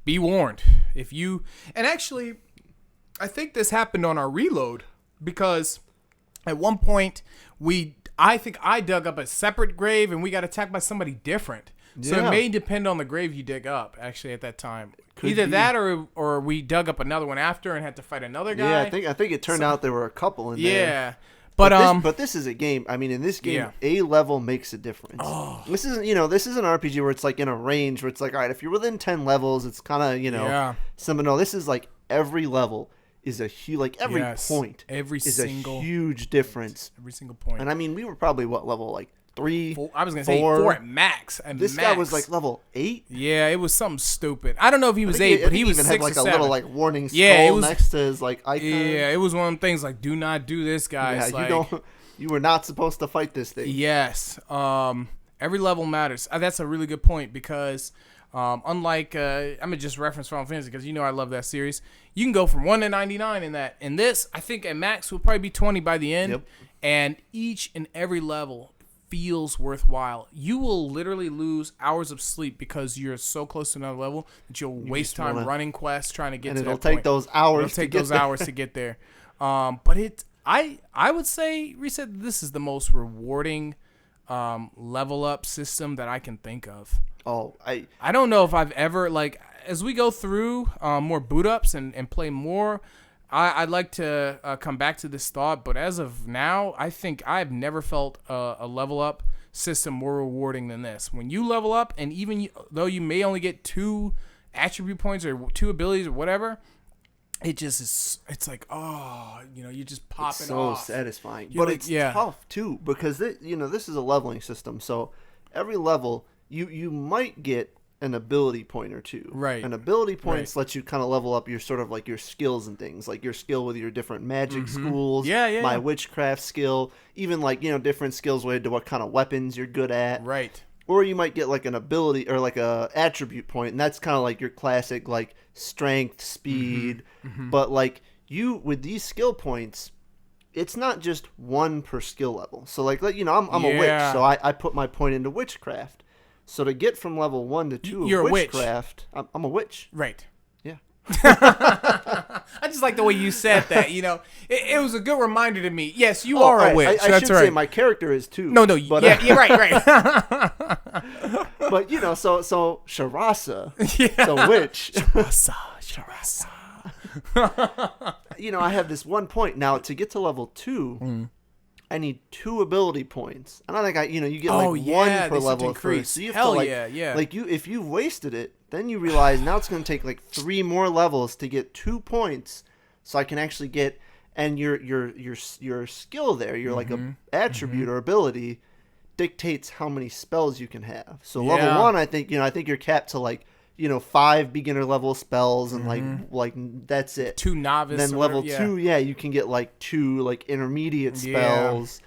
Be warned. And actually, I think this happened on our reload because at one point I think I dug up a separate grave and we got attacked by somebody different. So it may depend on the grave you dig up, actually, at that time. Either that or we dug up another one after and had to fight another guy. Yeah, I think it turned out there were a couple in there. Yeah. But this is a game. I mean, in this game, a level makes a difference. Oh. This is an RPG where it's like in a range where it's like, all right, if you're within 10 levels, it's kind of, something. No, this is like every level is a huge, like every point is a huge difference. Every single point. And I mean, we were probably what level, like 3, 4? I was going to say 4 at max. This guy was like level 8. Yeah, it was something stupid. I don't know if he was 8, but he was even 6 had like or 7. a little like warning skull next to his like icon. Yeah, it was one of them things like, do not do this, guys. Yeah, you were not supposed to fight this thing. Yes. Every level matters. That's a really good point because unlike, I'm going to just reference Final Fantasy because I love that series. You can go from 1 to 99 in that. In this, I think at max will probably be 20 by the end. Yep. And each and every level feels worthwhile. You will literally lose hours of sleep because you're so close to another level that you'll waste time running quests trying to get to that point. And it'll take those hours to get there. But I would say, Reset, this is the most rewarding level up system that I can think of. Oh, I don't know if I've ever, like, as we go through more boot ups and play more, I'd like to come back to this thought, but as of now, I think I've never felt a level up system more rewarding than this. When you level up, and even though you may only get 2 attribute points or 2 abilities or whatever, it just is. It's like, you just pop it off. So satisfying, but it's tough too because this is a leveling system. So every level, you might get an ability point or 2. Right. And ability points let you kind of level up your sort of like your skills and things, like your skill with your different magic schools. Yeah. My witchcraft skill, even like, different skills related to what kind of weapons you're good at. Right. Or you might get like an ability or like a attribute point, and that's kind of like your classic like strength, speed. But like with these skill points, it's not just 1 per skill level. So like I'm a witch, so I put my point into witchcraft. So to get from level 1 to 2 You're of witchcraft, I'm a witch. Right. Yeah. I just like the way you said that. It was a good reminder to me. Yes, you are a witch. I should say my character is too. No, but, yeah, right. But so Sharasa, so witch. Sharasa. I have this 1 point now to get to level 2. I need 2 ability points, and I think you get like 1 per level first. So you have to like if you've wasted it, then you realize now it's going to take like 3 more levels to get 2 points, so I can actually get your skill there. Your like a attribute or ability dictates how many spells you can have. So level 1, I think you're capped to like 5 beginner level spells and like that's it. 2 novice. Then level 2, you can get like 2 like intermediate spells,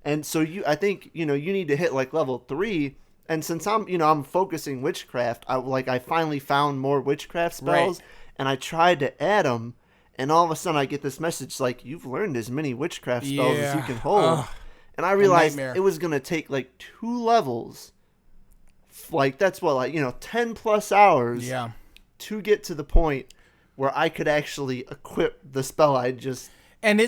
and so I think you need to hit like level 3. And since I'm focusing witchcraft, I finally found more witchcraft spells, and I tried to add them, and all of a sudden I get this message like you've learned as many witchcraft spells as you can hold, and I realized it was gonna take like 2 levels. Like that's what 10 plus hours to get to the point where I could actually equip the spell I just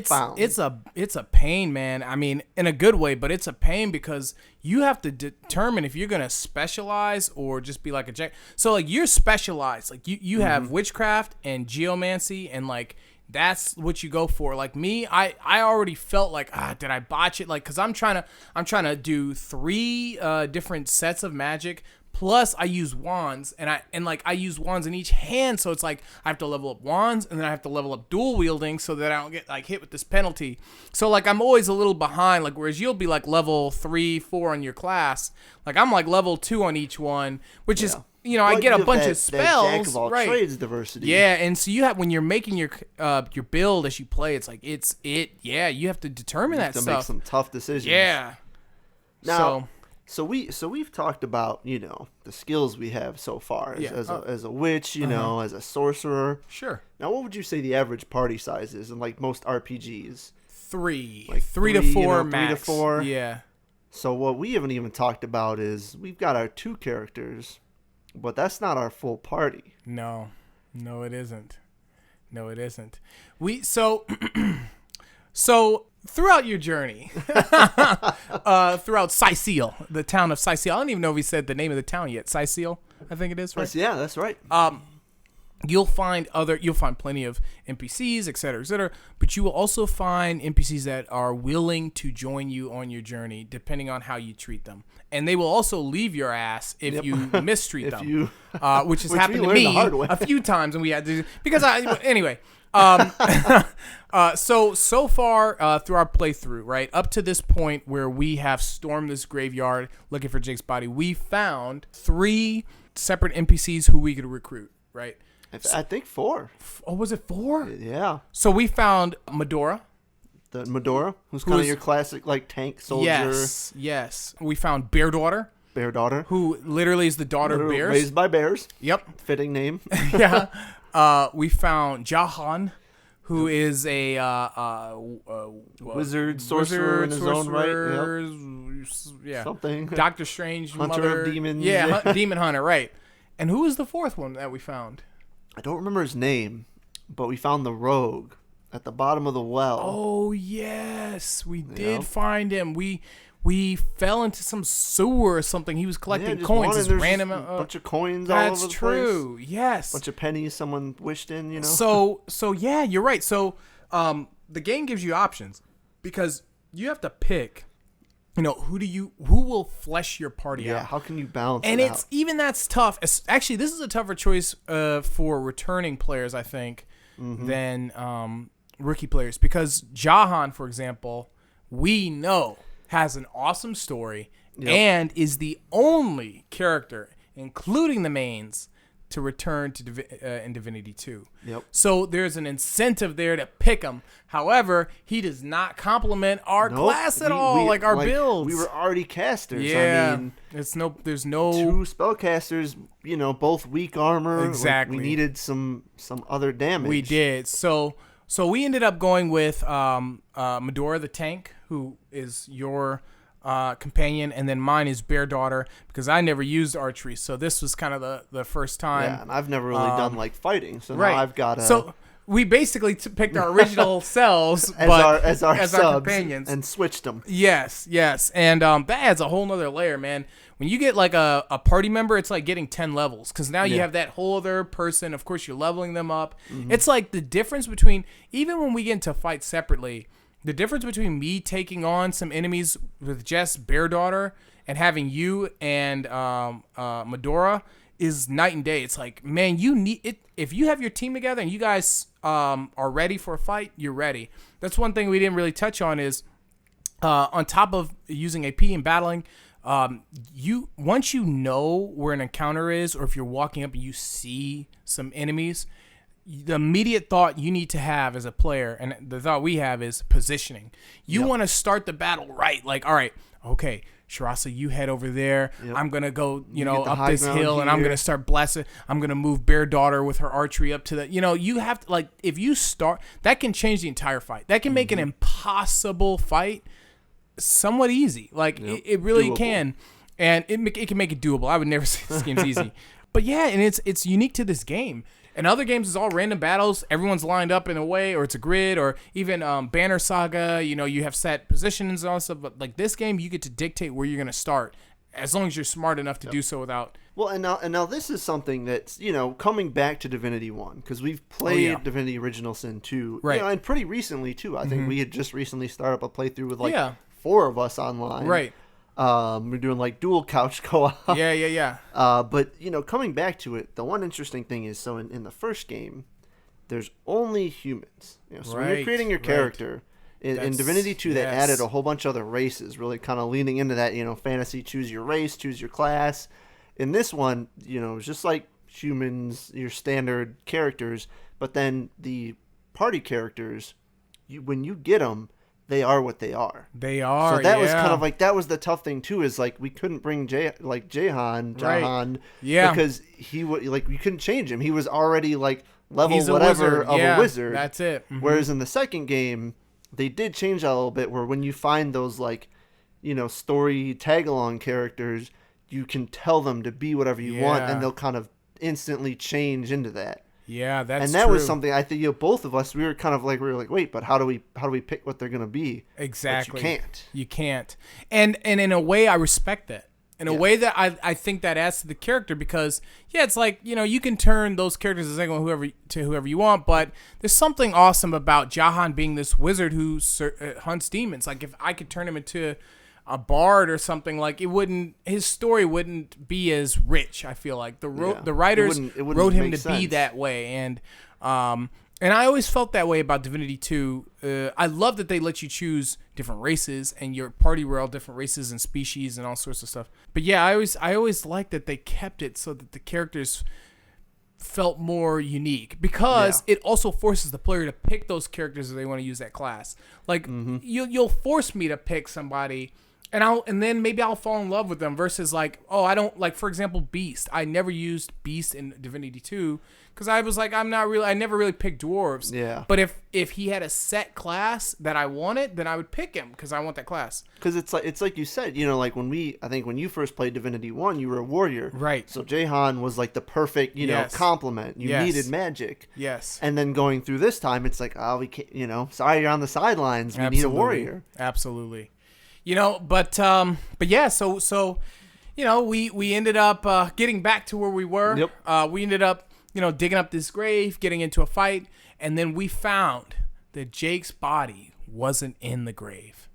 found. It's a pain, man. I mean, in a good way, but it's a pain because you have to determine if you're gonna specialize or just be like a jack. So like you're specialized, like you have witchcraft and geomancy, and like that's what you go for. Like me, I already felt like did I botch it? Like because I'm trying to do 3 different sets of magic. Plus, I use wands, and I use wands in each hand, so it's like I have to level up wands, and then I have to level up dual wielding so that I don't get like hit with this penalty. So like I'm always a little behind. Like whereas you'll be like level 3, 4 on your class, like I'm like level 2 on each one, which is I get a bunch of spells. That jack of all trades diversity. Yeah, and so you have when you're making your build as you play, it's like you have to determine that stuff. To make some tough decisions. Yeah. Now. So we've talked about the skills we have so far as a witch, as a sorcerer. Sure. Now, what would you say the average party size is in like most RPGs? 3, like 3 to 4 max. 3 to 4. Yeah. So what we haven't even talked about is we've got our 2 characters, but that's not our full party. No, it isn't. No, it isn't. So throughout your journey, throughout Sicile, the town of Sicile, I don't even know if he said the name of the town yet. Sicile, I think it is, right? Yeah, that's right. You'll find plenty of NPCs, et cetera, but you will also find NPCs that are willing to join you on your journey, depending on how you treat them. And they will also leave your ass if you mistreat them, which has happened to me a few times, and we had to anyway. So far through our playthrough, right up to this point where we have stormed this graveyard looking for Jake's body, we found 3 separate NPCs who we could recruit, right? I think 4. Oh, was it 4? Yeah. So we found Medora. The Medora, who's kind of your classic like tank soldier. Yes. We found Bear Daughter. Bear Daughter. Who literally is the daughter of bears. Raised by bears. Yep. Fitting name. Yeah. We found Jahan, who is a wizard, sorcerer in his own right. Yep. Yeah. Something. Doctor Strange, Hunter of demons. Yeah, demon hunter, right. And who was the 4th one that we found? I don't remember his name, but we found the rogue at the bottom of the well. Oh, yes. We did find him. We fell into some sewer or something. He was collecting coins. Just random a bunch of coins all over the place. That's true. Yes. A bunch of pennies someone wished in, you know. So yeah, you're right. So the game gives you options because you have to pick, who will flesh your party out. Yeah, how can you balance and it out? That's tough. Actually, this is a tougher choice for returning players, I think, than rookie players, because Jahan, for example, we know has an awesome story and is the only character, including the mains, to return to in Divinity 2. Yep. So there's an incentive there to pick him. However, he does not complement our class at all, our builds. We were already casters. Yeah. I mean, there's no 2 spellcasters, both weak armor. Exactly. We needed some other damage. We did. So we ended up going with Medora the tank, who is your companion, and then mine is Bear Daughter, because I never used archery, so this was kind of the first time. Yeah, and I've never really done fighting, so now I've got So we basically picked our original selves as our companions and switched them. Yes, and that adds a whole nother layer, man. When you get like a party member, it's like getting 10 levels, because now you have that whole other person. Of course, you're leveling them up. It's like the difference between, even when we get into fights separately, the difference between me taking on some enemies with just Bear Daughter and having you and Medora is night and day. It's like, man, you need it. If you have your team together and you guys are ready for a fight, you're ready. That's one thing we didn't really touch on is on top of using AP and battling, once you know where an encounter is, or if you're walking up and you see some enemies, the immediate thought you need to have as a player, and the thought we have, is positioning. You want to start the battle right. Like, all right, okay, Shirasa, you head over there. I'm going to go, up this hill, and I'm going to start blasting. I'm going to move Bear Daughter with her archery up to the, you have to, like, if you start, that can change the entire fight. That can make an impossible fight somewhat easy. Like, it really can. And it can make it doable. I would never say this game's easy. But yeah, and it's unique to this game. In other games, it's all random battles. Everyone's lined up in a way, or it's a grid, or even Banner Saga, you have set positions and all stuff. But like this game, you get to dictate where you're going to start, as long as you're smart enough to do so without... Well, and now this is something that's, coming back to Divinity 1, because we've played Divinity Original Sin 2, right. And pretty recently, too. I think we had just recently started up a playthrough with 4 of us online. Right. We're doing like dual couch co-op. Yeah. But coming back to it, the one interesting thing is, so in the first game, there's only humans. So when you're creating your character in Divinity 2, they added a whole bunch of other races, really kind of leaning into that. Fantasy, choose your race, choose your class. In this one, it's just like humans, your standard characters, but then the party characters, when you get them, they are what they are. They are. So that was kind of like, that was the tough thing too, is like we couldn't bring Jahan, because he would, like, we couldn't change him. He was already like level whatever of a wizard. That's it. Whereas in the second game, they did change that a little bit, where when you find those like, story tag along characters, you can tell them to be whatever you want, and they'll kind of instantly change into that. Yeah, that's and that true. was something I think both of us we were like, wait, but how do we pick what they're gonna be? Exactly. But you can't. You can't. And in a way, I respect that. In a way that I think that adds to the character because it's like you can turn those characters as whoever you want, but there's something awesome about Jahan being this wizard who hunts demons. Like if I could turn him into a bard or something, like his story wouldn't be as rich. I feel like the writers it wouldn't wrote him make to be sense. that way, and I always felt that way about Divinity 2. I love that they let you choose different races and your party were all different races and species and all sorts of stuff. But yeah, I always liked that they kept it so that the characters felt more unique because it also forces the player to pick those characters if they want to use that class. Like you'll force me to pick somebody. And then maybe I'll fall in love with them versus like, I don't like, for example, Beast. I never used Beast in Divinity 2 because I was like, I never really picked dwarves. Yeah. But if he had a set class that I wanted, then I would pick him because I want that class. Because it's like you said, like I think when you first played Divinity 1, you were a warrior. Right. So Jahan was like the perfect, complement. You needed magic. Yes. And then going through this time, it's like, we can't, sorry, you're on the sidelines. We need a warrior. Absolutely. But yeah, so we ended up getting back to where we were. Yep. We ended up, digging up this grave, getting into a fight, and then we found that Jake's body wasn't in the grave.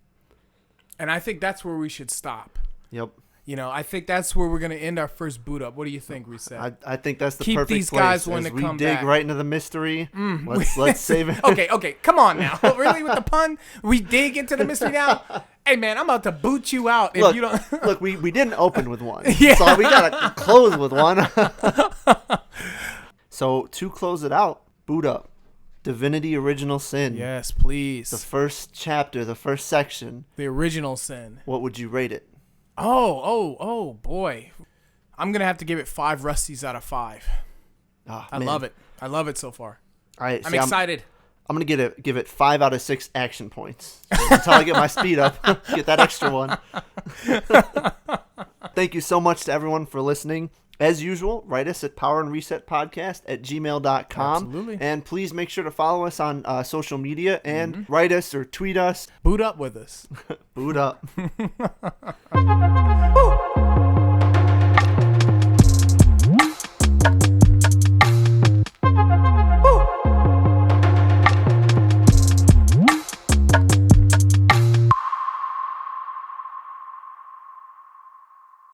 And I think that's where we should stop. Yep. I think that's where we're going to end our first boot up. What do you think, Reset? I think that's the Keep perfect these place. guys when As they we come dig back. right into the mystery. Let's save it. Okay, come on now. Really with the pun? We dig into the mystery now? Hey, man, I'm about to boot you out if you don't. Look, we didn't open with one. Yeah. So we got to close with one. So to close it out, boot up. Divinity Original Sin. Yes, please. The first chapter, the first section. The original sin. What would you rate it? Oh, boy. I'm going to have to give it 5 Rusties out of 5. I love it. I love it so far. All right, I'm excited. I'm going to give it 5 out of 6 action points. Until I get my speed up. Get that extra one. Thank you so much to everyone for listening. As usual, write us at powerandresetpodcast@gmail.com. Absolutely. And please make sure to follow us on social media and write us or tweet us. Boot up with us. Boot up.